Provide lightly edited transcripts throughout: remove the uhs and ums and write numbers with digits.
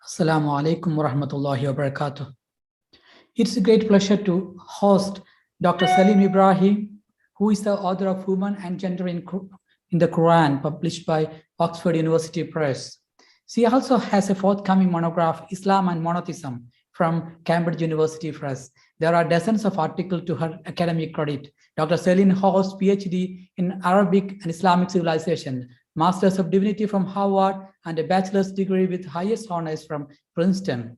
Assalamu alaikum wa rahmatullahi wa barakatuh. It's a great pleasure to host Dr. Salim Ibrahim, who is the author of Women and Gender in the Qur'an, published by Oxford University Press. She also has a forthcoming monograph, Islam and Monotheism, from Cambridge University Press. There are dozens of articles to her academic credit. Dr. Salim holds PhD in Arabic and Islamic civilization, Masters of Divinity from Harvard, and a bachelor's degree with highest honors from Princeton.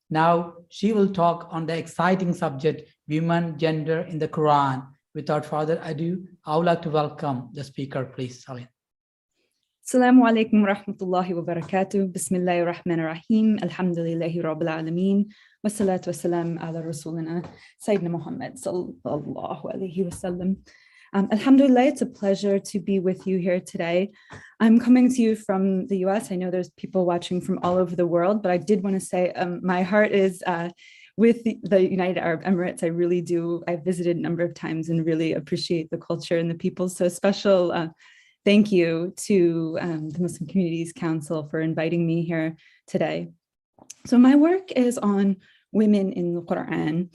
Now, she will talk on the exciting subject, women, gender in the Quran. Without further ado, I would like to welcome the speaker, please, Salim. Assalamu alaikum wa rahmatullahi wa barakatuh. Bismillahir Rahmanir Rahim. Alhamdulillahi Rabbil Alameen. Wassalatu wassalam ala Rasulina Sayyidina Muhammad sallallahu alayhi wa sallam. Alhamdulillah, it's a pleasure to be with you here today. I'm coming to you from the US. I know there's people watching from all over the world, but I did want to say my heart is with the United Arab Emirates. I really do. I've visited a number of times and really appreciate the culture and the people. So a special thank you to the Muslim Communities Council for inviting me here today. So my work is on women in the Qur'an.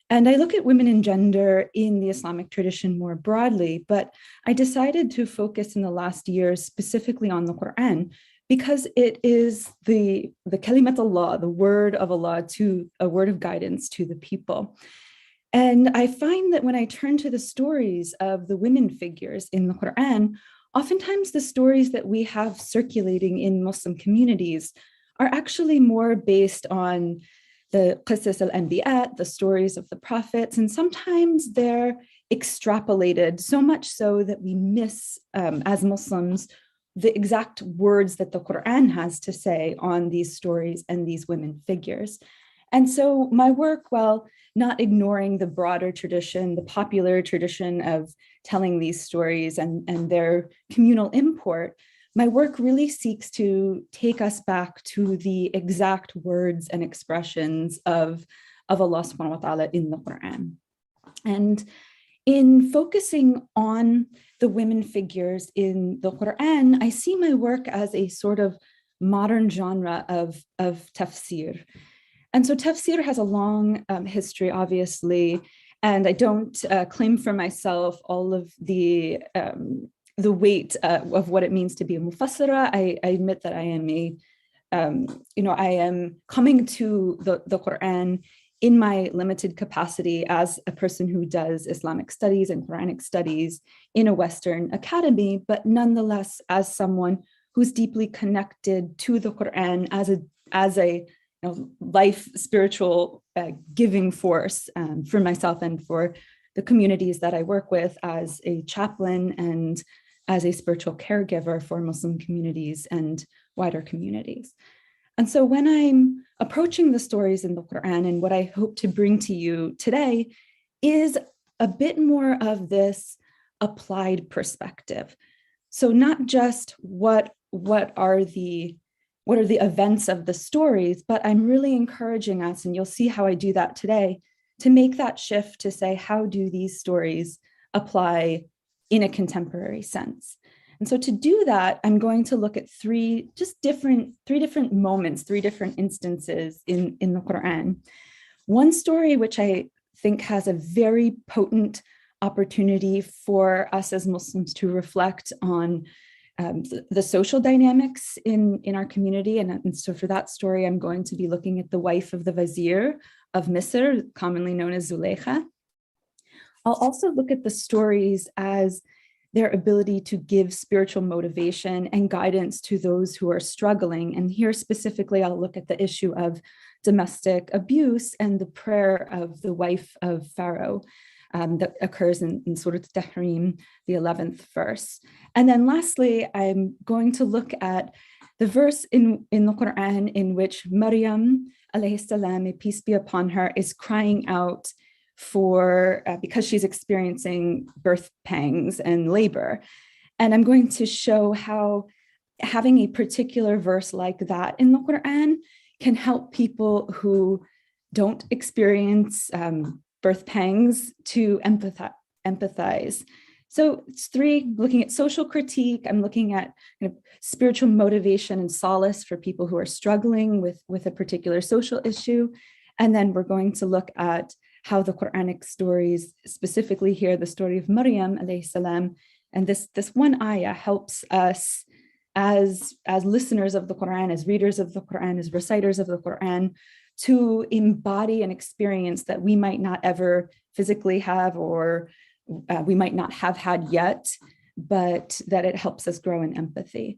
And I look at women and gender in the Islamic tradition more broadly, but I decided to focus in the last years specifically on the Qur'an because it is the kalimat Allah, the word of Allah, to a word of guidance to the people. And I find that when I turn to the stories of the women figures in the Qur'an, oftentimes the stories that we have circulating in Muslim communities are actually more based on the qisas al-anbiya, the stories of the prophets, and sometimes they're extrapolated so much so that we miss, as Muslims, the exact words that the Qur'an has to say on these stories and these women figures. And so my work, while not ignoring the broader tradition, the popular tradition of telling these stories and their communal import, my work really seeks to take us back to the exact words and expressions of Allah subhanahu wa ta'ala in the Qur'an. And in focusing on the women figures in the Qur'an, I see my work as a sort of modern genre of tafsir. And so tafsir has a long history, obviously, and I don't claim for myself all of the weight of what it means to be a mufassira. I admit that I am I am coming to the Qur'an in my limited capacity as a person who does Islamic studies and Quranic studies in a Western academy, but nonetheless as someone who's deeply connected to the Qur'an as a life spiritual giving force for myself and for the communities that I work with as a chaplain and as a spiritual caregiver for Muslim communities and wider communities. And so when I'm approaching the stories in the Qur'an, and what I hope to bring to you today is a bit more of this applied perspective. So not just what are the events of the stories, but I'm really encouraging us, and you'll see how I do that today, to make that shift to say, how do these stories apply in a contemporary sense? And so to do that, I'm going to look at three different moments, three different instances in the Qur'an. One story which I think has a very potent opportunity for us as Muslims to reflect on the social dynamics in our community. And so for that story, I'm going to be looking at the wife of the Vizier of Misr, commonly known as Zulaykha. I'll also look at the stories as their ability to give spiritual motivation and guidance to those who are struggling. And here specifically, I'll look at the issue of domestic abuse and the prayer of the wife of Pharaoh that occurs in Surat Tahrim, the 11th verse. And then lastly, I'm going to look at the verse in the Quran in which Maryam, alayhi salam, may peace be upon her, is crying out for because she's experiencing birth pangs and labor. And I'm going to show how having a particular verse like that in the Quran can help people who don't experience birth pangs to empathize. So it's three, looking at social critique. I'm looking at kind of spiritual motivation and solace for people who are struggling with a particular social issue. And then we're going to look at how the Quranic stories, specifically here, the story of Maryam alayhi salam, and this one ayah helps us as listeners of the Quran, as readers of the Quran, as reciters of the Quran, to embody an experience that we might not ever physically have, or we might not have had yet, but that it helps us grow in empathy.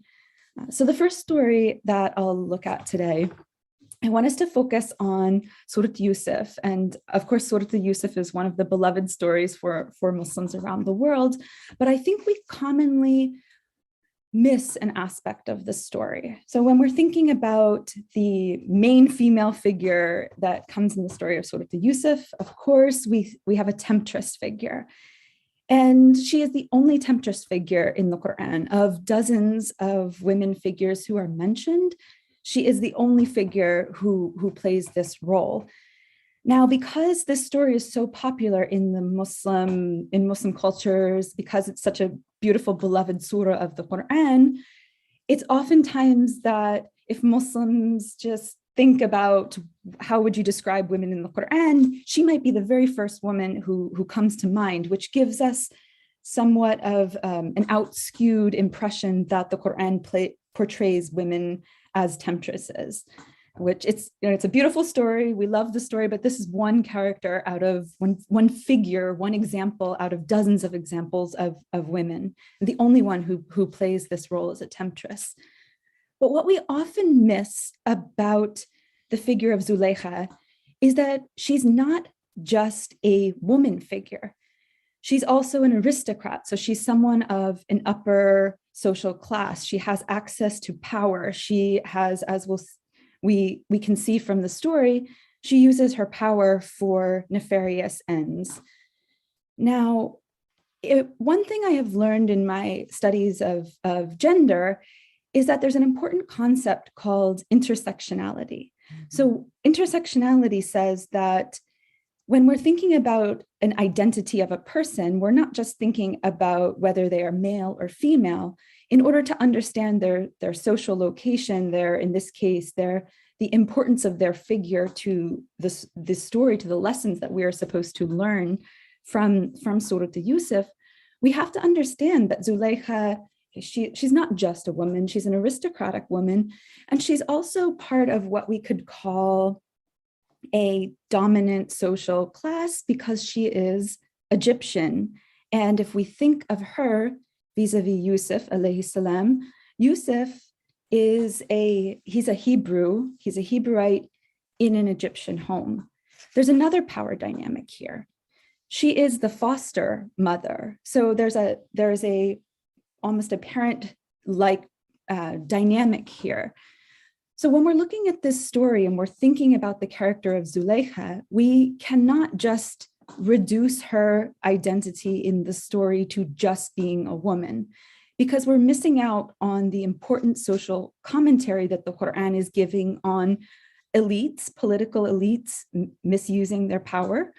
So the first story that I'll look at today, I want us to focus on Surat Yusuf. And of course, Surat Yusuf is one of the beloved stories for Muslims around the world, but I think we commonly miss an aspect of the story. So when we're thinking about the main female figure that comes in the story of Surat Yusuf, of course, we have a temptress figure. And she is the only temptress figure in the Quran. Of dozens of women figures who are mentioned, she is the only figure who plays this role. Now, because this story is so popular in Muslim cultures, because it's such a beautiful, beloved surah of the Quran, it's oftentimes that if Muslims just think about how would you describe women in the Quran, she might be the very first woman who comes to mind, which gives us somewhat of an out-skewed impression that the Quran portrays women as temptresses, which it's a beautiful story. We love the story, but this is one character out of one figure, one example out of dozens of examples of women, the only one who plays this role as a temptress. But what we often miss about the figure of Zulaykha is that she's not just a woman figure. She's also an aristocrat. So she's someone of an upper social class. She has access to power. She has, as we can see from the story, she uses her power for nefarious ends. Now, one thing I have learned in my studies of gender is that there's an important concept called intersectionality. So intersectionality says that when we're thinking about an identity of a person, we're not just thinking about whether they are male or female. In order to understand their social location, in this case, the importance of their figure to this story, to the lessons that we are supposed to learn from Surat Yusuf, we have to understand that Zulaykha, she's not just a woman, she's an aristocratic woman, and she's also part of what we could call a dominant social class because she is Egyptian. And if we think of her vis-a-vis Yusuf alayhi salam, Yusuf he's a Hebrewite in an Egyptian home. There's another power dynamic here. She is the foster mother. So there's a almost a parent-like dynamic here. So when we're looking at this story and we're thinking about the character of Zulaykha, we cannot just reduce her identity in the story to just being a woman, because we're missing out on the important social commentary that the Quran is giving on elites, political elites misusing their power.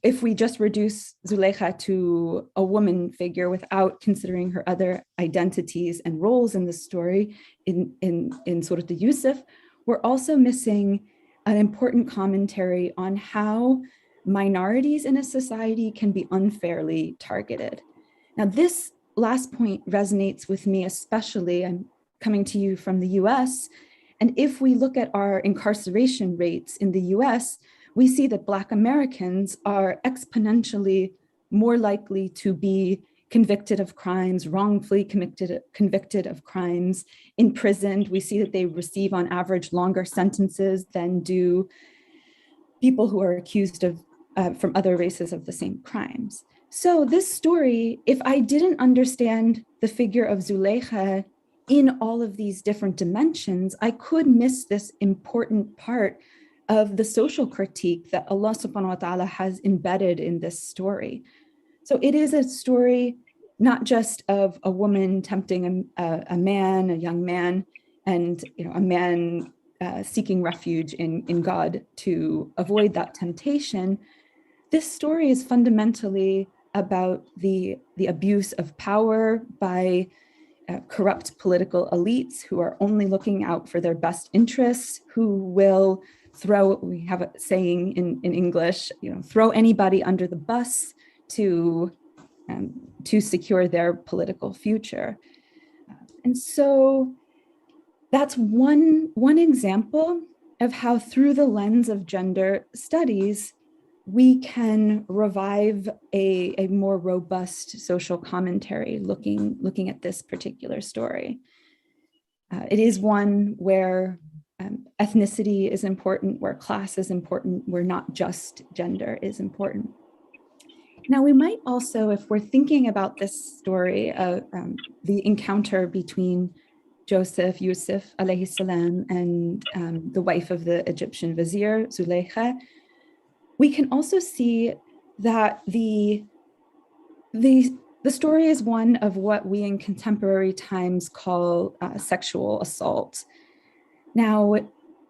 If we just reduce Zulaykha to a woman figure without considering her other identities and roles in the story in Surat Yusuf, we're also missing an important commentary on how minorities in a society can be unfairly targeted. Now, this last point resonates with me especially. I'm coming to you from the US, and if we look at our incarceration rates in the US, we see that Black Americans are exponentially more likely to be convicted of crimes, wrongfully convicted of crimes, imprisoned. We see that they receive on average longer sentences than do people who are accused of from other races of the same crimes. So this story, if I didn't understand the figure of Zulaykha in all of these different dimensions, I could miss this important part of the social critique that Allah subhanahu wa ta'ala has embedded in this story. So it is a story not just of a woman tempting a young man, and a man seeking refuge in God to avoid that temptation. This story is fundamentally about the abuse of power by corrupt political elites who are only looking out for their best interests, who will throw, we have a saying in English, throw anybody under the bus to secure their political future. And so that's one example of how through the lens of gender studies, we can revive a more robust social commentary looking at this particular story. It is one where ethnicity is important, where class is important, where not just gender is important. Now, we might also, if we're thinking about this story, the encounter between Joseph, Yusuf alayhi salam, and the wife of the Egyptian vizier, Zulaykha, we can also see that the story is one of what we in contemporary times call sexual assault. Now,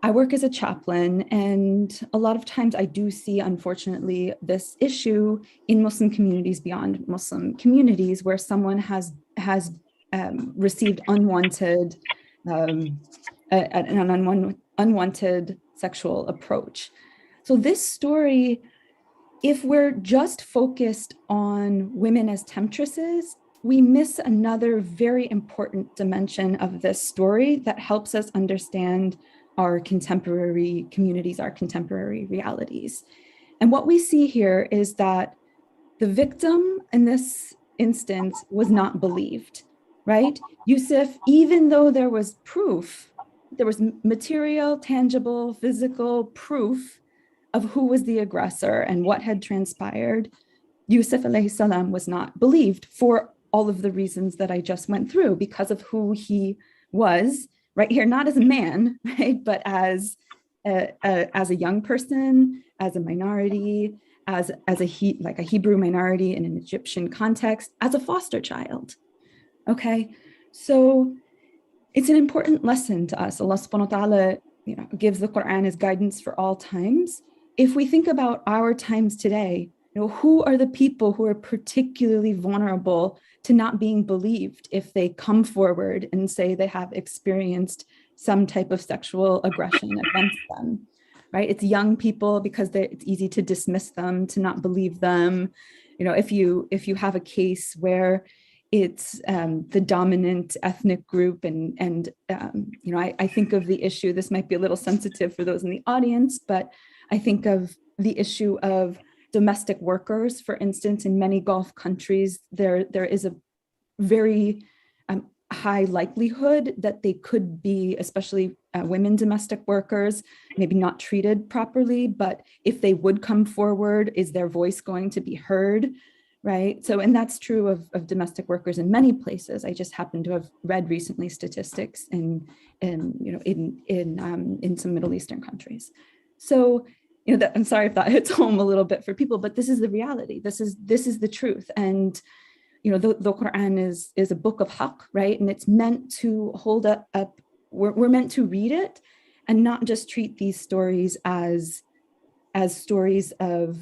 I work as a chaplain, and a lot of times I do see, unfortunately, this issue in Muslim communities beyond Muslim communities, where someone has received unwanted unwanted sexual approach. So this story, if we're just focused on women as temptresses, we miss another very important dimension of this story that helps us understand our contemporary communities, our contemporary realities. And what we see here is that the victim in this instance was not believed, right? Yusuf, even though there was proof, there was material, tangible, physical proof of who was the aggressor and what had transpired, Yusuf alayhi salam was not believed for all of the reasons that I just went through, because of who he was, right here, not as a man, right, but as a young person, as a minority, as a Hebrew minority in an Egyptian context, as a foster child. Okay, so it's an important lesson to us. Allah subhanahu wa ta'ala, gives the Qur'an as guidance for all times. If we think about our times today, who are the people who are particularly vulnerable to not being believed if they come forward and say they have experienced some type of sexual aggression against them, right? It's young people because it's easy to dismiss them, to not believe them. If you have a case where it's the dominant ethnic group and I think of the issue, this might be a little sensitive for those in the audience, but I think of the issue of domestic workers. For instance, in many Gulf countries, there is a very high likelihood that they could be, especially women domestic workers, maybe not treated properly, but if they would come forward, is their voice going to be heard, right? So, and that's true of domestic workers in many places. I just happened to have read recently statistics in some Middle Eastern countries. So, I'm sorry if that hits home a little bit for people, but this is the reality. This is the truth. And, the Qur'an is a book of haqq, right? And it's meant to hold up, we're meant to read it and not just treat these stories as stories of,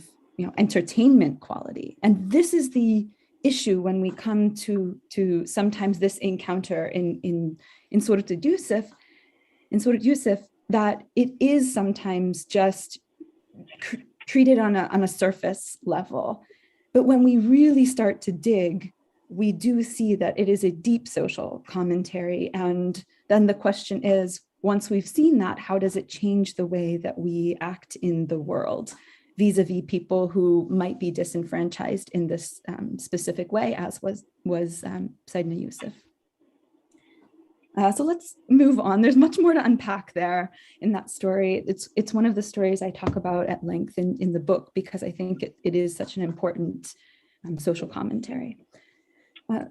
entertainment quality. And this is the issue when we come to sometimes this encounter in Surat Yusuf, that it is sometimes just treated on a surface level. But when we really start to dig, we do see that it is a deep social commentary. And then the question is, once we've seen that, how does it change the way that we act in the world vis-a-vis people who might be disenfranchised in this specific way, as was Sayyidina Yusuf. So let's move on. There's much more to unpack there in that story. It's one of the stories I talk about at length in the book, because I think it is such an important social commentary.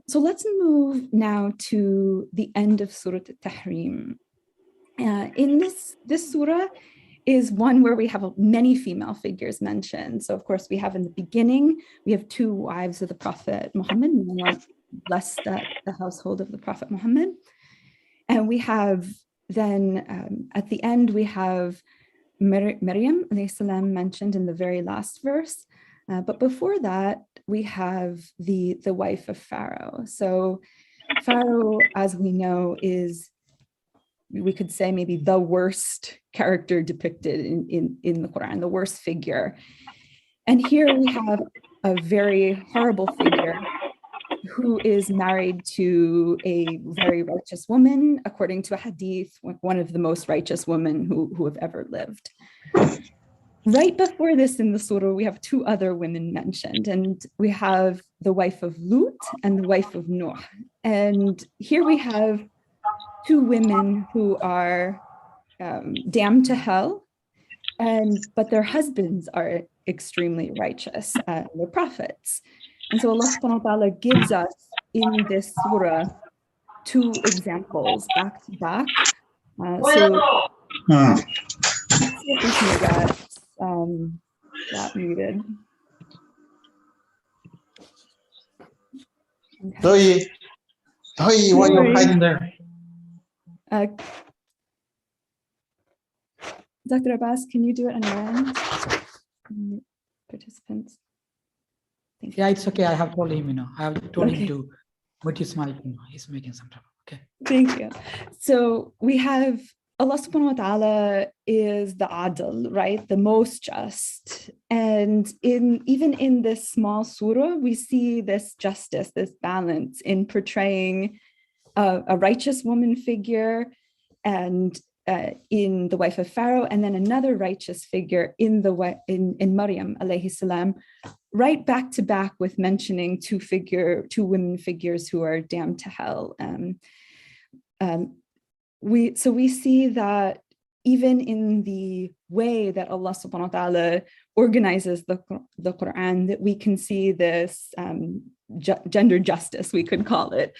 So let's move now to the end of Surat Tahrim. In this surah is one where we have many female figures mentioned. So of course we have in the beginning, we have two wives of the Prophet Muhammad, may Allah bless the household of the Prophet Muhammad. And we have then at the end, we have Maryam alayhi salam mentioned in the very last verse. But before that, we have the wife of Pharaoh. So Pharaoh, as we know, is, we could say, maybe the worst character depicted in the Quran, the worst figure. And here we have a very horrible figure who is married to a very righteous woman, according to a hadith, one of the most righteous women who have ever lived. Right before this in the surah, we have two other women mentioned, and we have the wife of Lut and the wife of Noah. And here we have two women who are damned to hell, but their husbands are extremely righteous, they're prophets. And so Allah subhanahu wa ta'ala gives us in this surah two examples back to back. So let's see if we can get that muted. Okay. Toy, why are you hiding there? Dr. Abbas, can you do it on your end? Participants. Thank you. Yeah, it's okay. I have told him, I have told Okay. him to mute his mic. He's making some trouble. Okay. Thank you. So we have Allah subhanahu wa ta'ala is the adl, right? The most just. And even in this small surah, we see this justice, this balance in portraying a righteous woman figure and in the wife of Pharaoh, and then another righteous figure in Maryam alayhi salam, right back to back with mentioning two women figures who are damned to hell. We see that even in the way that Allah subhanahu wa ta'ala organizes the Qur'an, that we can see this gender justice, we could call it.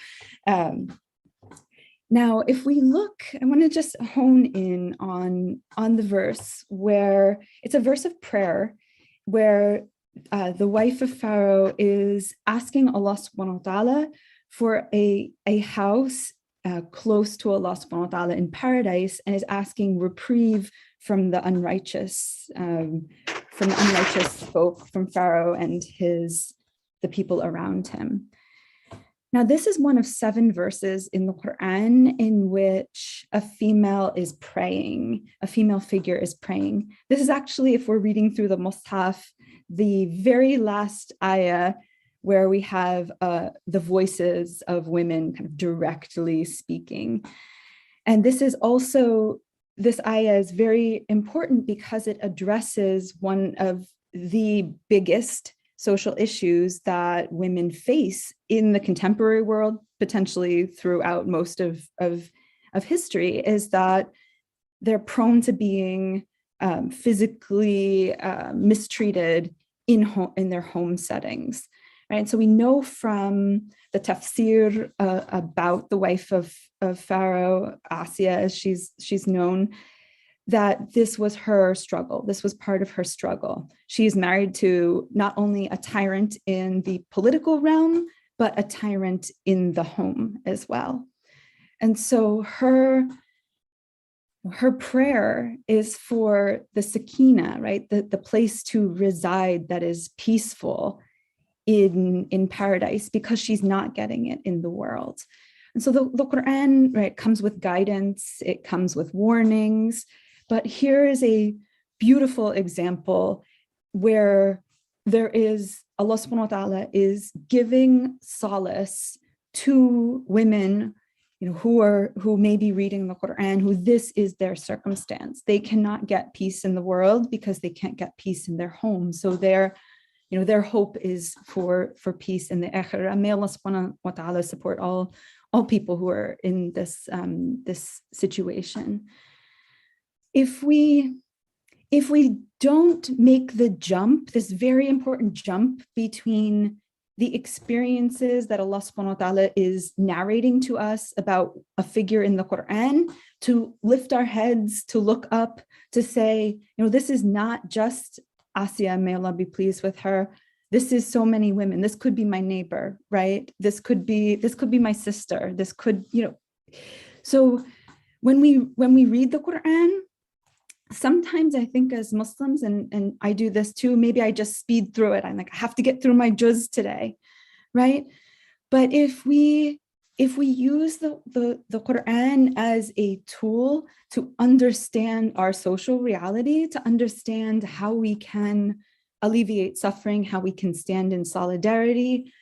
Now, if we look, I want to just hone in on the verse where it's a verse of prayer, where the wife of Pharaoh is asking Allah subhanahu wa ta'ala for a house close to Allah subhanahu wa ta'ala in paradise, and is asking reprieve from the unrighteous folk, from Pharaoh and the people around him. Now, this is one of 7 verses in the Quran in which a female figure is praying. This is actually, if we're reading through the Mus'haf, the very last ayah where we have the voices of women kind of directly speaking. And this ayah is very important because it addresses one of the biggest social issues that women face in the contemporary world, potentially throughout most of history, is that they're prone to being physically mistreated in their home settings, right? So we know from the tafsir about the wife of Pharaoh, Asiya, as she's known, that this was her struggle. This was part of her struggle. She is married to not only a tyrant in the political realm, but a tyrant in the home as well. And so her prayer is for the sakina, right? The place to reside that is peaceful in paradise, because she's not getting it in the world. And so the Quran, right, comes with guidance, it comes with warnings. But here is a beautiful example where there is, Allah subhanahu wa ta'ala is giving solace to women, who may be reading the Quran, who this is their circumstance. They cannot get peace in the world because they can't get peace in their home. So their hope is for peace in the akhirah. May Allah subhanahu wa ta'ala support all people who are in this situation. If we don't make the jump, this very important jump between the experiences that Allah subhanahu wa ta'ala is narrating to us about a figure in the Quran, to lift our heads, to look up, to say, this is not just Asiya, may Allah be pleased with her. This is so many women. This could be my neighbor, right? This could be my sister. This could, So when we read the Quran, sometimes I think as Muslims, and I do this too, maybe I just speed through it. I'm like, I have to get through my juz today, right? But if we use the Qur'an as a tool to understand our social reality, to understand how we can alleviate suffering, how we can stand in solidarity,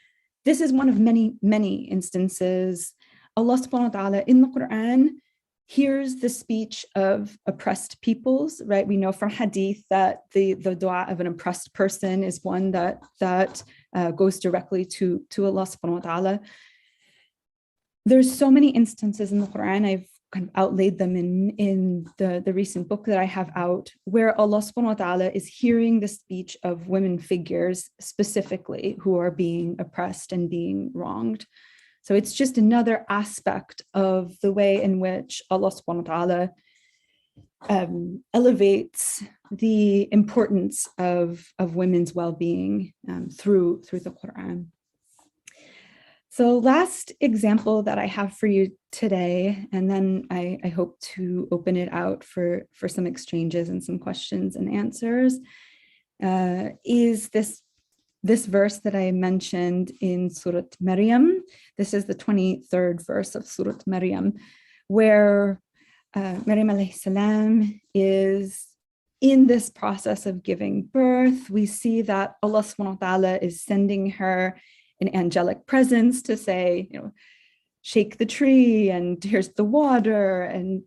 this is one of many, many instances. Allah subhanahu wa ta'ala in the Qur'an hears the speech of oppressed peoples, right? We know from hadith that the dua of an oppressed person is one that goes directly to Allah subhanahu wa ta'ala. There's so many instances in the Quran, I've kind of outlaid them in the recent book that I have out, where Allah subhanahu wa ta'ala is hearing the speech of women figures specifically who are being oppressed and being wronged. So it's just another aspect of the way in which Allah subhanahu wa ta'ala elevates the importance of women's well-being through the Quran. So last example that I have for you today, and then I hope to open it out for some exchanges and some questions and answers, is this verse that I mentioned in Surat Maryam. This is the 23rd verse of Surat Maryam, where Maryam alayhi salam is in this process of giving birth. We see that Allah subhanahu wa ta'ala is sending her an angelic presence to say, shake the tree and here's the water.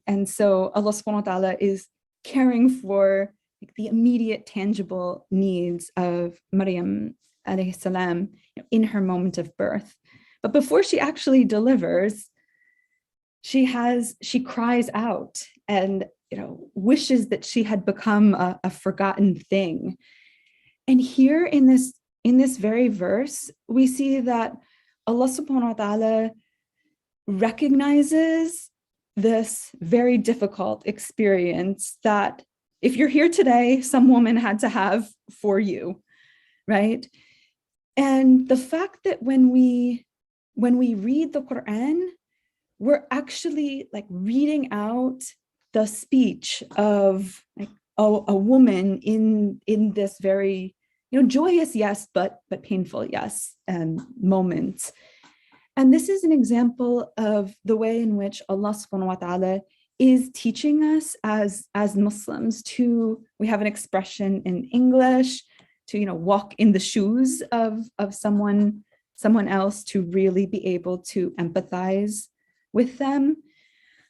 And so Allah subhanahu wa ta'ala is caring for the immediate tangible needs of Maryam alayhi salam in her moment of birth. But before she actually delivers, she cries out and wishes that she had become a forgotten thing. And here in this very verse, we see that Allah subhanahu wa ta'ala recognizes this very difficult experience that if you're here today, some woman had to have for you, right? And the fact that when we read the Quran, we're actually reading out the speech of a woman in this very joyous, yes, but painful, yes, moments. And this is an example of the way in which Allah subhanahu wa ta'ala is teaching us as Muslims we have an expression in English, to walk in the shoes of someone else, to really be able to empathize with them.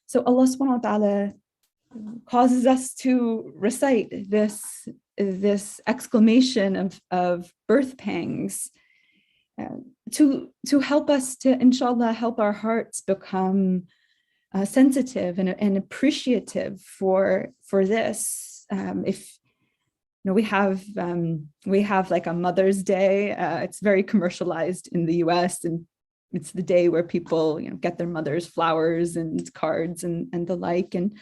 So Allah subhanahu wa ta'ala causes us to recite this exclamation of birth pangs to help us to, inshallah, help our hearts become sensitive and appreciative for this. If we have like a Mother's Day, it's very commercialized in the US, and it's the day where people get their mothers flowers and cards and the like. And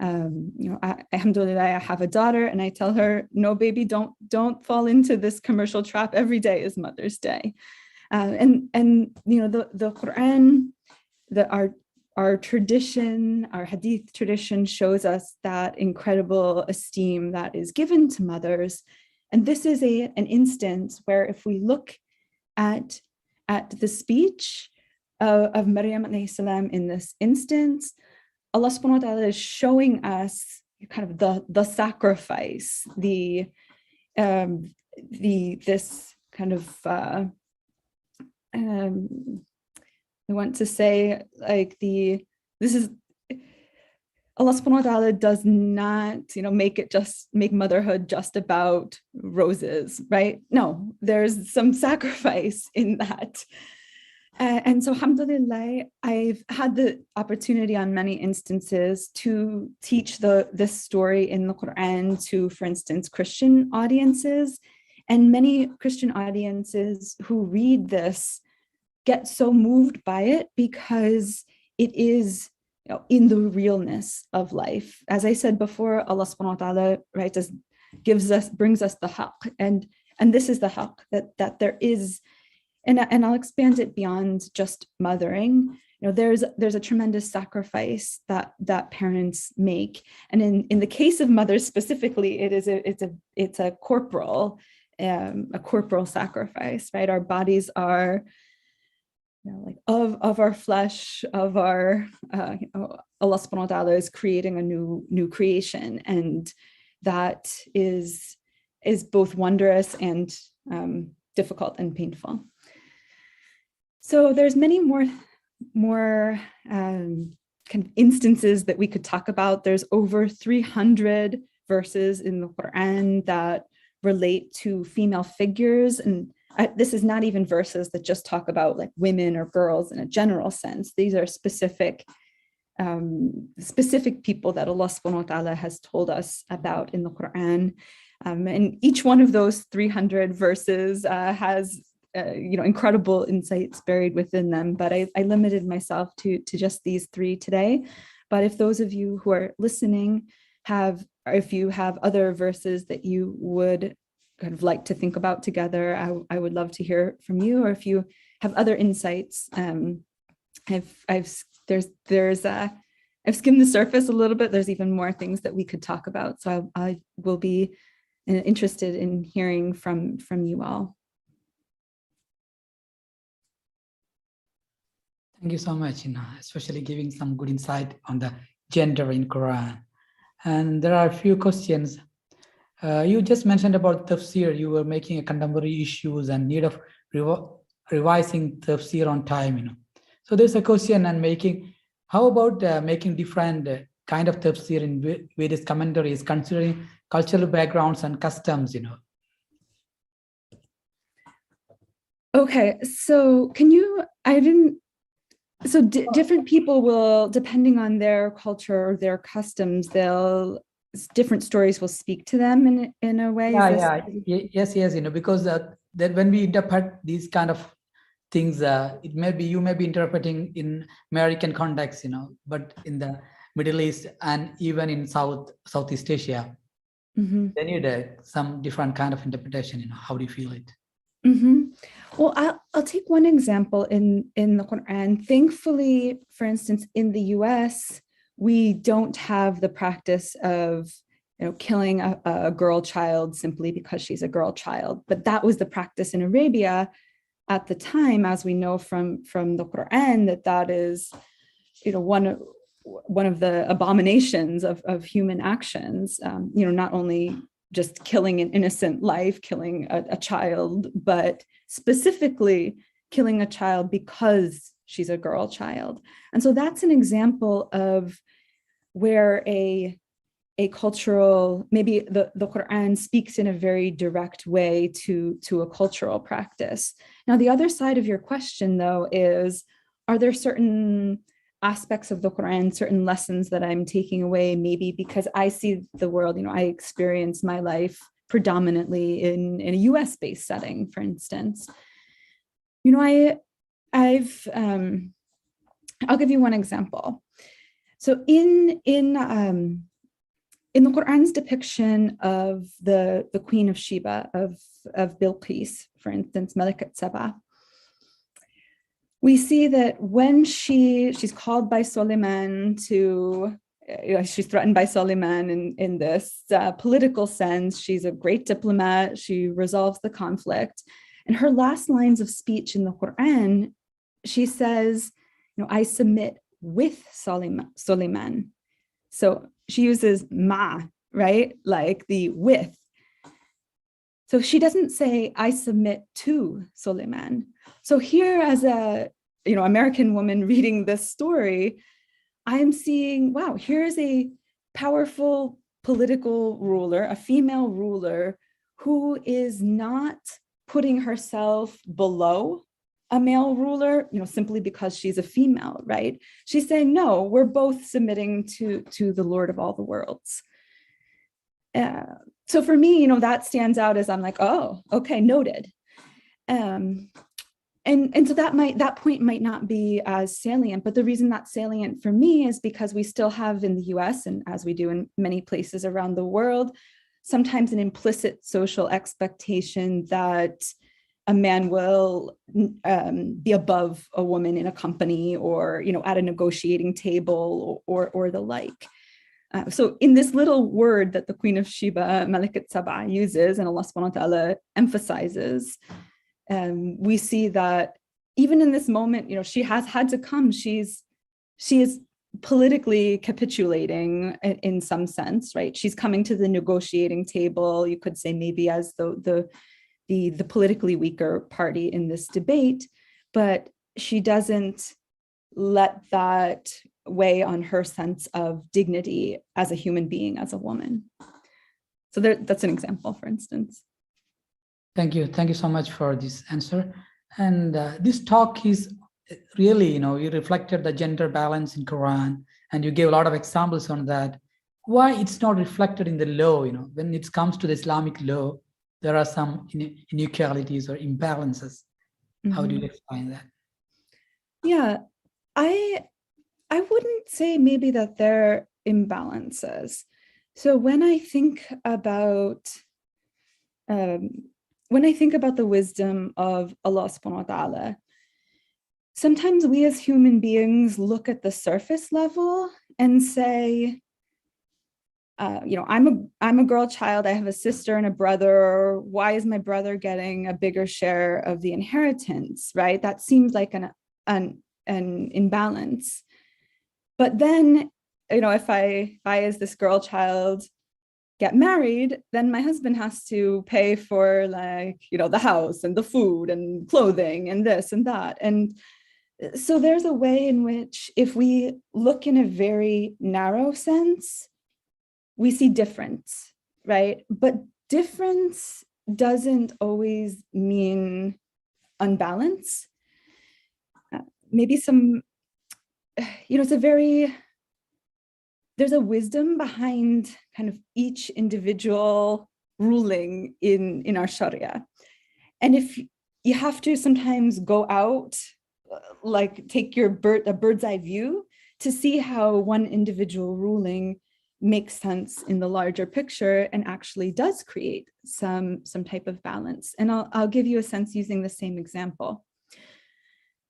alhamdulillah, I have a daughter, and I tell her, no, baby, don't fall into this commercial trap. Every day is Mother's Day. And the Quran, our tradition, our hadith tradition shows us that incredible esteem that is given to mothers. And this is an instance where if we look at the speech of Maryam alayhi salam in this instance, Allah subhanahu wa ta'ala is showing us kind of the sacrifice, this kind of I want to say this is Allah subhanahu wa ta'ala does not make motherhood just about roses, right? No, there's some sacrifice in that. And so alhamdulillah, I've had the opportunity on many instances to teach this story in the Quran to, for instance, Christian audiences, and many Christian audiences who read this get so moved by it because it is in the realness of life. As I said before, Allah subhanahu wa ta'ala, right, brings us the haqq, and this is the haqq that there is. And I'll expand it beyond just mothering. there's a tremendous sacrifice that parents make, and in the case of mothers specifically, it's a corporal sacrifice, right? Our bodies are like of our flesh, of our Allah subhanahu wa ta'ala is creating a new creation, and that is both wondrous and difficult and painful. So there's many more kind of instances that we could talk about. There's over 300 verses in the Qur'an that relate to female figures, and this is not even verses that just talk about like women or girls in a general sense. These are specific people that Allah subhanahu wa ta'ala has told us about in the Qur'an. And each one of those 300 verses has incredible insights buried within them, but I limited myself to just these three today. But if those of you who are listening if you have other verses that you would kind of like to think about together, I would love to hear from you. Or if you have other insights, I've skimmed the surface a little bit. There's even more things that we could talk about. So I will be interested in hearing from you all. Thank you so much, especially giving some good insight on the gender in Quran. And there are a few questions. You just mentioned about tafsir. You were making a contemporary issues and need of revising tafsir on time. So there's a question and how about making different kind of tafsir in various commentaries, considering cultural backgrounds and customs, Okay, so different people will, depending on their culture or their customs, different stories will speak to them in a way. Yes, because that when we interpret these kind of things, you may be interpreting in American context, but in the Middle East and even in Southeast Asia, they need some different kind of interpretation. How do you feel it? Well, I'll take one example in the Quran. Thankfully, for instance, in the US, we don't have the practice of killing a girl child simply because she's a girl child. But that was the practice in Arabia at the time, as we know from the Quran, that is one of the abominations of human actions. Not only just killing an innocent life, killing a child, but specifically killing a child because she's a girl child. And so that's an example of where a cultural, maybe the Quran speaks in a very direct way to a cultural practice. Now, the other side of your question, though, is, are there certain aspects of the Quran, certain lessons that I'm taking away, maybe because I see the world, I experience my life predominantly in a US-based setting, for instance. I'll give you one example. So in the Quran's depiction of the Queen of Sheba, of Bilqis, for instance, Malikat Saba, we see that when she's called by Suleiman she's threatened by Suleiman in this political sense. She's a great diplomat. She resolves the conflict. And her last lines of speech in the Quran, she says, I submit with Suleiman. So she uses ma, right? Like the with. So she doesn't say, I submit to Suleiman. So here, as a American woman reading this story, I'm seeing, wow, here's a powerful political ruler, a female ruler, who is not putting herself below a male ruler, simply because she's a female, right? She's saying, no, we're both submitting to the Lord of all the worlds. So for me, that stands out as I'm like, oh, okay, noted. And so that point might not be as salient, but the reason that's salient for me is because we still have in the US, and as we do in many places around the world, sometimes an implicit social expectation that a man will be above a woman in a company or, at a negotiating table or the like. So in this little word that the Queen of Sheba, Malikat Sab'a, uses, and Allah subhanahu wa ta'ala emphasizes, we see that even in this moment, she has had to come. She is politically capitulating in some sense, right? She's coming to the negotiating table, you could say maybe as the politically weaker party in this debate, but she doesn't let that weigh on her sense of dignity as a human being, as a woman. So that's an example, for instance. Thank you so much for this answer. And this talk is really, you reflected the gender balance in Quran, and you gave a lot of examples on that. Why it's not reflected in the law? When it comes to the Islamic law, there are some inequalities or imbalances. How do you explain that? Yeah, I wouldn't say maybe that they're imbalances. So when I think about the wisdom of Allah subhanahu wa ta'ala, sometimes we as human beings look at the surface level and say, I'm a girl child, I have a sister and a brother. Why is my brother getting a bigger share of the inheritance, right? That seems like an imbalance. But then, if I as this girl child get married, then my husband has to pay for the house and the food and clothing and this and that. And so there's a way in which, if we look in a very narrow sense, we see difference, right? But difference doesn't always mean unbalance. Maybe there's a wisdom behind kind of each individual ruling in our Sharia. And if you have to sometimes go out, take a bird's eye view to see how one individual ruling makes sense in the larger picture and actually does create some type of balance. And I'll give you a sense using the same example.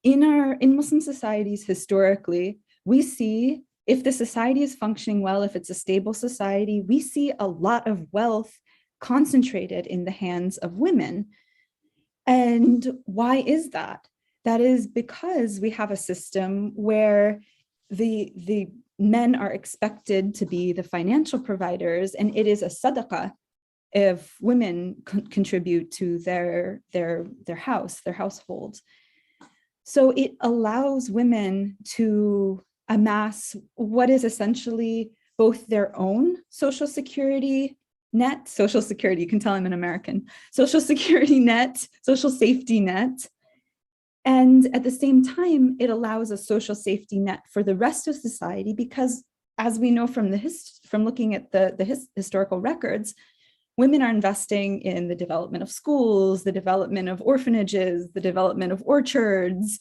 In Muslim societies historically, we see, if the society is functioning well, if it's a stable society, we see a lot of wealth concentrated in the hands of women. And why is that? That is because we have a system where the men are expected to be the financial providers, and it is a sadaqah if women contribute to their household. So it allows women to amass what is essentially both their own social security net, you can tell I'm an American, social security net, social safety net. And at the same time, it allows a social safety net for the rest of society, because as we know from looking at the historical records, women are investing in the development of schools, the development of orphanages, the development of orchards,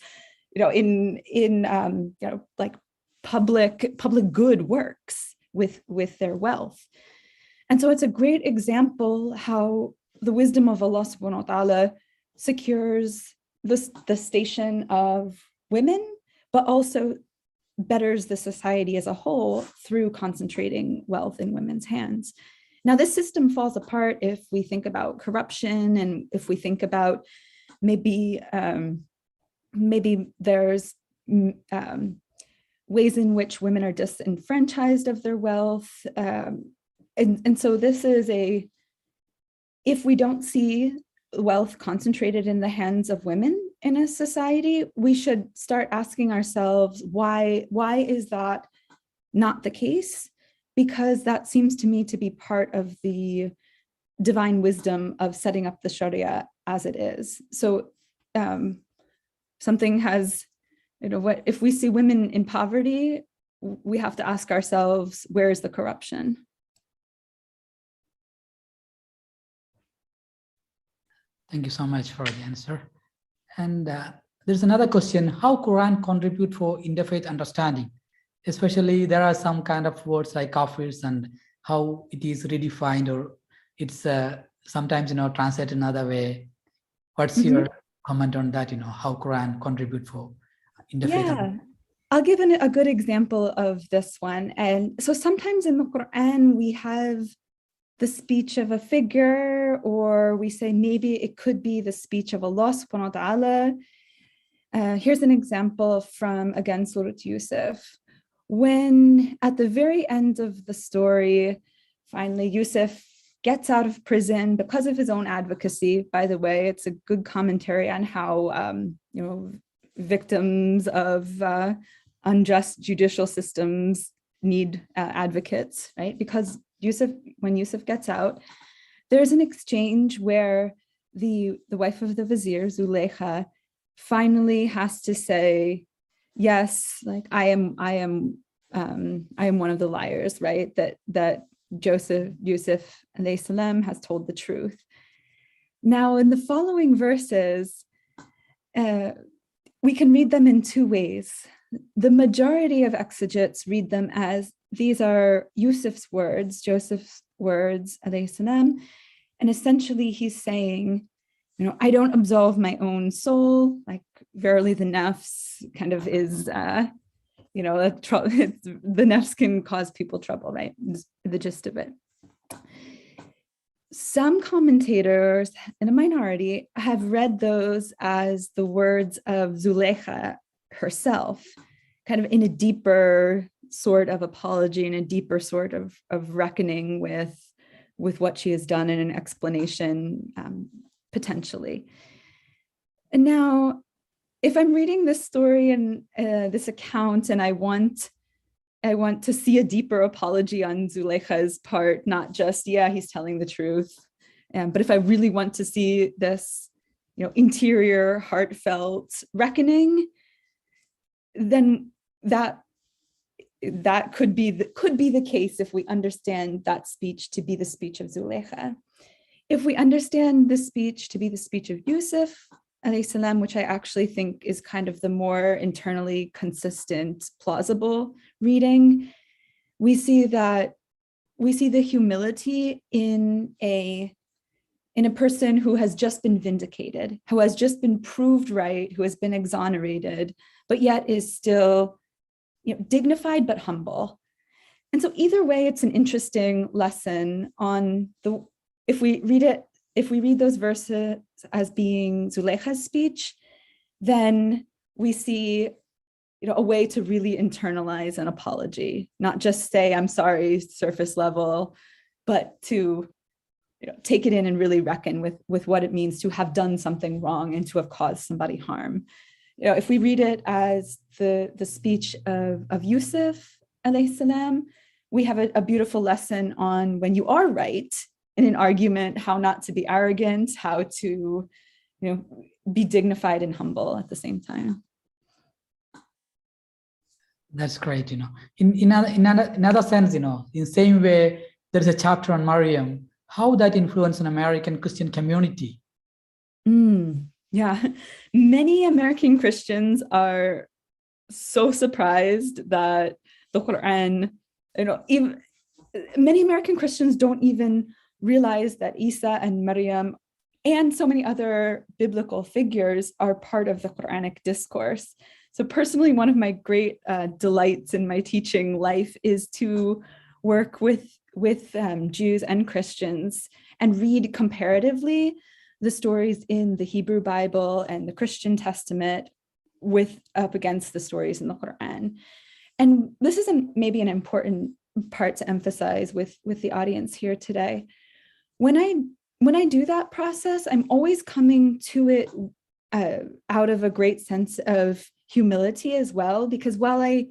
public good works with their wealth. And so it's a great example how the wisdom of Allah subhanahu wa ta'ala secures the station of women, but also betters the society as a whole through concentrating wealth in women's hands. Now, this system falls apart if we think about corruption, and if we think about maybe there's ways in which women are disenfranchised of their wealth. And so this is if we don't see wealth concentrated in the hands of women in a society, we should start asking ourselves, why is that not the case? Because that seems to me to be part of the divine wisdom of setting up the Sharia as it is. So something has, if we see women in poverty, we have to ask ourselves, where is the corruption? Thank you so much for the answer. And there's another question: how Quran contribute for interfaith understanding? Especially there are some kind of words like kafirs, and how it is redefined, or it's sometimes translated another way. What's your comment on that? How Quran contribute in the faith? Yeah, I'll give a good example of this one. And so sometimes in the Quran, we have the speech of a figure, or we say maybe it could be the speech of Allah subhanahu wa ta'ala. Here's an example from, again, Surat Yusuf. When at the very end of the story, finally Yusuf gets out of prison because of his own advocacy. By the way, it's a good commentary on how, victims of unjust judicial systems need advocates, right? Because when Yusuf gets out, there's an exchange where the wife of the vizier, Zuleika, finally has to say, yes, like I am one of the liars, right? That Yusuf alayhi salam has told the truth. Now, in the following verses, we can read them in two ways. The majority of exegetes read them as these are Yusuf's words, Joseph's words, alayhi salam, and essentially he's saying, I don't absolve my own soul, like verily the nafs kind of is, the nafs can cause people trouble, right? Is the gist of it. Some commentators, in a minority, have read those as the words of Zuleika herself, kind of in a deeper sort of apology and a deeper sort of reckoning with what she has done and an explanation, potentially. And now, if I'm reading this story and this account, and I want to see a deeper apology on Zuleika's part, not just, he's telling the truth. But if I really want to see this, interior, heartfelt reckoning, then that could be the case if we understand that speech to be the speech of Zuleika. If we understand this speech to be the speech of Yusuf, alayhi salam, which I actually think is kind of the more internally consistent, plausible reading, we see the humility in a person who has just been vindicated, who has just been proved right, who has been exonerated, but yet is still dignified but humble. And so either way, it's an interesting lesson on if we read those verses as being Zuleika's speech, then we see, a way to really internalize an apology, not just say, I'm sorry, surface level, but to, take it in and really reckon with what it means to have done something wrong and to have caused somebody harm. If we read it as the speech of Yusuf, alayhi salam, we have a beautiful lesson on when you are right in an argument, how not to be arrogant, how to, be dignified and humble at the same time. That's great. In another sense, in same way, there's a chapter on Maryam, how that influenced an American Christian community. Yeah, many American Christians are so surprised that the Qur'an, even many American Christians don't even realize that Isa and Maryam and so many other biblical figures are part of the Quranic discourse. So personally, one of my great delights in my teaching life is to work with Jews and Christians and read comparatively the stories in the Hebrew Bible and the Christian Testament up against the stories in the Quran. And this is maybe an important part to emphasize with the audience here today. When I do that process, I'm always coming to it out of a great sense of humility as well, because while the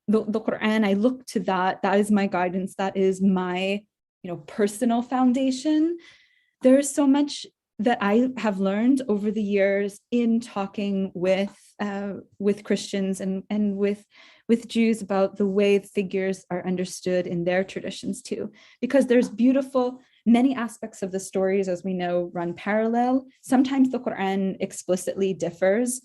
Quran, I look to that is my guidance, that is my personal foundation. There is so much that I have learned over the years in talking with Christians and with Jews about the way figures are understood in their traditions too, because there's many aspects of the stories, as we know, run parallel. Sometimes the Quran explicitly differs,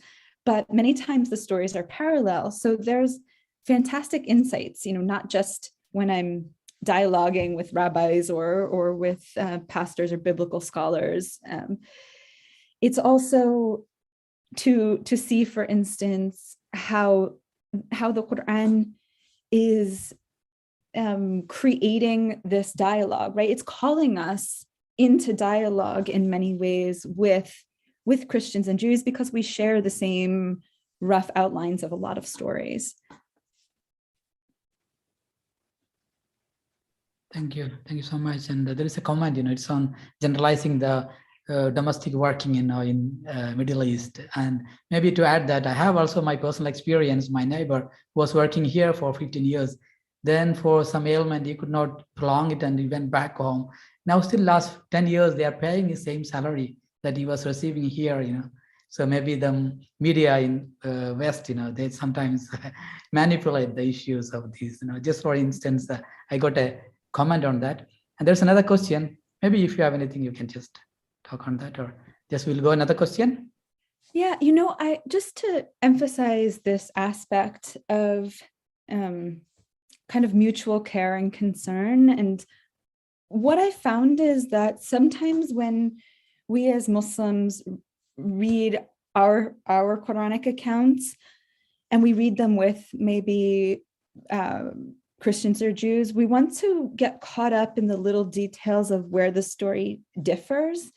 but many times the stories are parallel. So there's fantastic insights, not just when I'm dialoguing with rabbis or with pastors or biblical scholars. it's also to see, for instance, how the Qur'an is creating this dialogue, right? It's calling us into dialogue in many ways with Christians and Jews, because we share the same rough outlines of a lot of stories. Thank you so much. And there is a comment, it's on generalizing the domestic working, in Middle East. And maybe to add that, I have also my personal experience. My neighbor was working here for 15 years. Then for some ailment, he could not prolong it and he went back home. Now still last 10 years, they are paying the same salary that he was receiving here, So maybe the media in West, they sometimes manipulate the issues of these, Just for instance, I got a comment on that. And there's another question. Maybe if you have anything, you can just talk on that, or just we'll go another question. Yeah, I just to emphasize this aspect of kind of mutual care and concern. And what I found is that sometimes when we as Muslims read our Quranic accounts, and we read them with maybe Christians or Jews, we want to get caught up in the little details of where the story differs.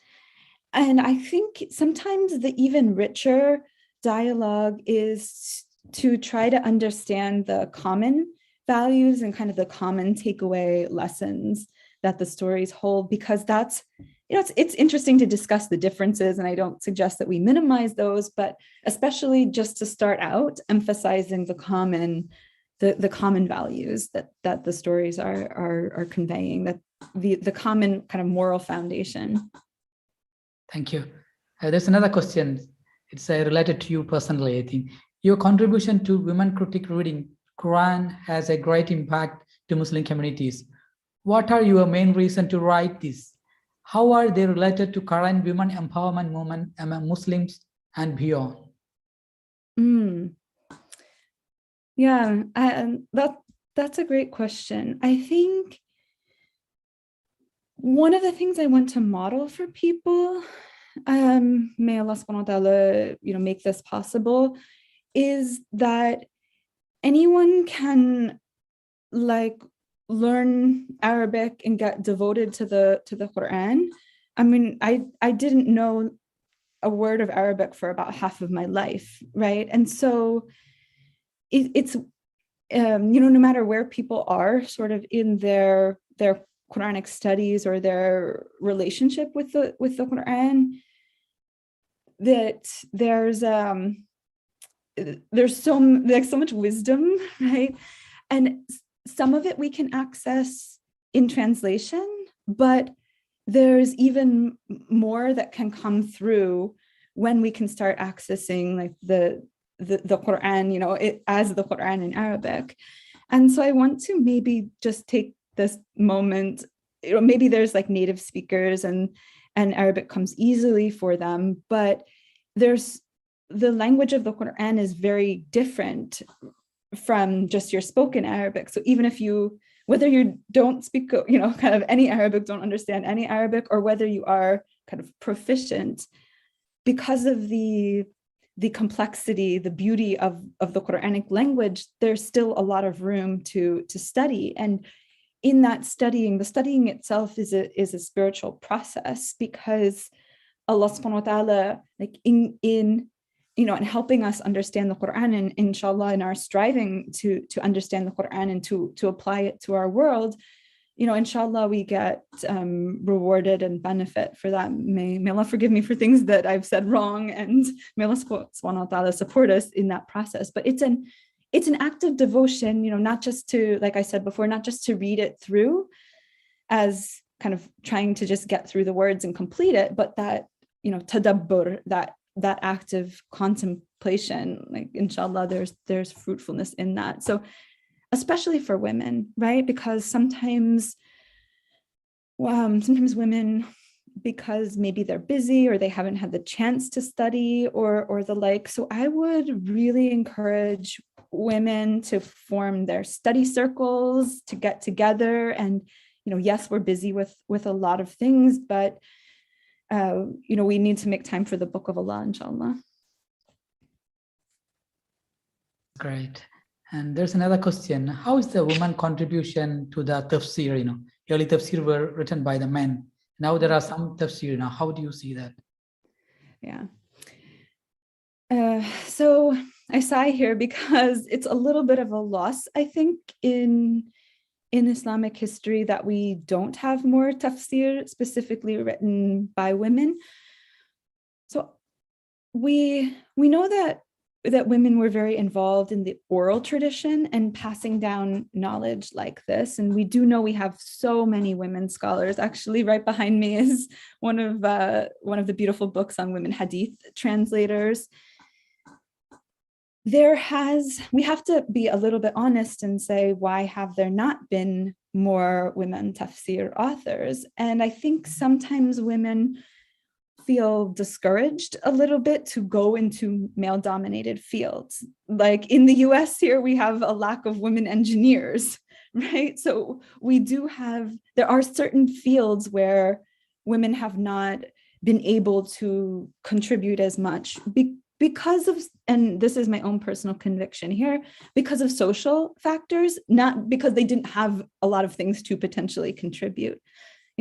And I think sometimes the even richer dialogue is to try to understand the common values and kind of the common takeaway lessons that the stories hold, because that's, it's interesting to discuss the differences, and I don't suggest that we minimize those, but especially just to start out emphasizing the common values that the stories are conveying, that the common kind of moral foundation. Thank you. There's another question. It's related to you personally, I think. Your contribution to women critic reading Quran has a great impact to Muslim communities. What are your main reasons to write this? How are they related to current women empowerment movement among Muslims and beyond? Yeah, that's a great question. I think one of the things I want to model for people, may Allah subhanahu wa ta'ala, make this possible, is that anyone can learn Arabic and get devoted to the Qur'an. I mean, I didn't know a word of Arabic for about half of my life, right? And so it's no matter where people are sort of in their Quranic studies or their relationship with the Qur'an, that there's so much wisdom, right? And some of it we can access in translation, but there's even more that can come through when we can start accessing the Qur'an, as the Qur'an in Arabic. And so I want to maybe just take this moment, maybe there's native speakers and Arabic comes easily for them, but there's the language of the Qur'an is very different from just your spoken Arabic. So even if whether you don't speak, kind of any Arabic, don't understand any Arabic, or whether you are kind of proficient, because of the complexity, the beauty of the Quranic language, there's still a lot of room to study. And in that studying, the studying itself is a spiritual process, because Allah subhanahu wa ta'ala, in and helping us understand the Qur'an, and inshallah in our striving to understand the Qur'an and to apply it to our world, inshallah we get rewarded and benefit for that. May Allah forgive me for things that I've said wrong, and may Allah subhanahu wa ta'ala support us in that process. But it's an act of devotion, not just to, like I said before, not just to read it through as kind of trying to just get through the words and complete it, but that, tadabbur, that act of contemplation, inshallah, there's fruitfulness in that. So especially for women, right? Because sometimes women, because maybe they're busy or they haven't had the chance to study or the like. So I would really encourage women to form their study circles, to get together. And, yes, we're busy with a lot of things, but we need to make time for the book of Allah, inshallah. Great. And there's another question. How is the woman contribution to the tafsir? Early tafsir were written by the men. Now there are some tafsir. Now, how do you see that? Yeah. So I sigh here because it's a little bit of a loss, I think, in Islamic history that we don't have more tafsir specifically written by women. So we know that women were very involved in the oral tradition and passing down knowledge like this. And we do know we have so many women scholars. Actually, right behind me is one of the beautiful books on women hadith translators. We have to be a little bit honest and say, why have there not been more women tafsir authors? And I think sometimes women feel discouraged a little bit to go into male-dominated fields. Like in the US here, we have a lack of women engineers, right? So there are certain fields where women have not been able to contribute as much because of, and this is my own personal conviction here, because of social factors, not because they didn't have a lot of things to potentially contribute.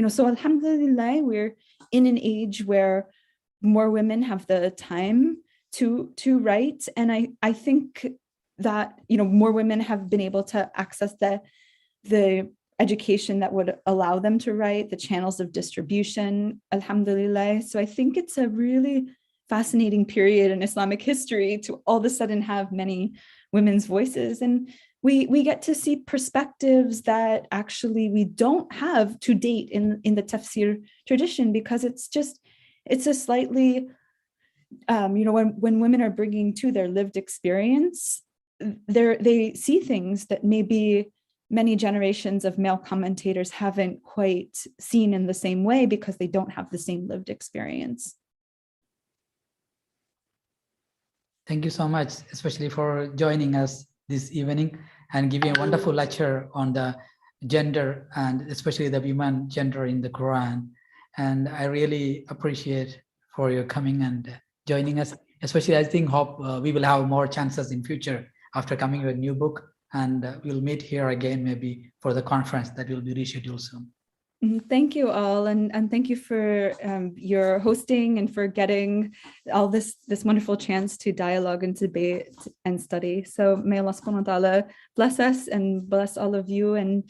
So alhamdulillah, we're in an age where more women have the time to write. And I think that, more women have been able to access the education that would allow them to write, the channels of distribution, alhamdulillah. So I think it's a really fascinating period in Islamic history to all of a sudden have many women's voices. And we get to see perspectives that actually we don't have to date in the tafsir tradition, because it's a slightly, when women are bringing to their lived experience, they see things that maybe many generations of male commentators haven't quite seen in the same way because they don't have the same lived experience. Thank you so much, especially for joining us this evening and giving a wonderful lecture on the gender and especially the women gender in the Quran. And I really appreciate for your coming and joining us. Especially, I hope we will have more chances in future after coming with a new book, and we'll meet here again maybe for the conference that will be rescheduled soon. Thank you all, and thank you for your hosting and for getting all this wonderful chance to dialogue and debate and study. So may Allah subhanahu wa ta'ala bless us and bless all of you, and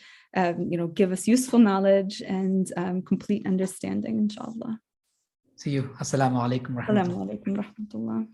give us useful knowledge and complete understanding, inshallah. See you. Assalamu alaikum. Assalamu alaikum rahmatullah.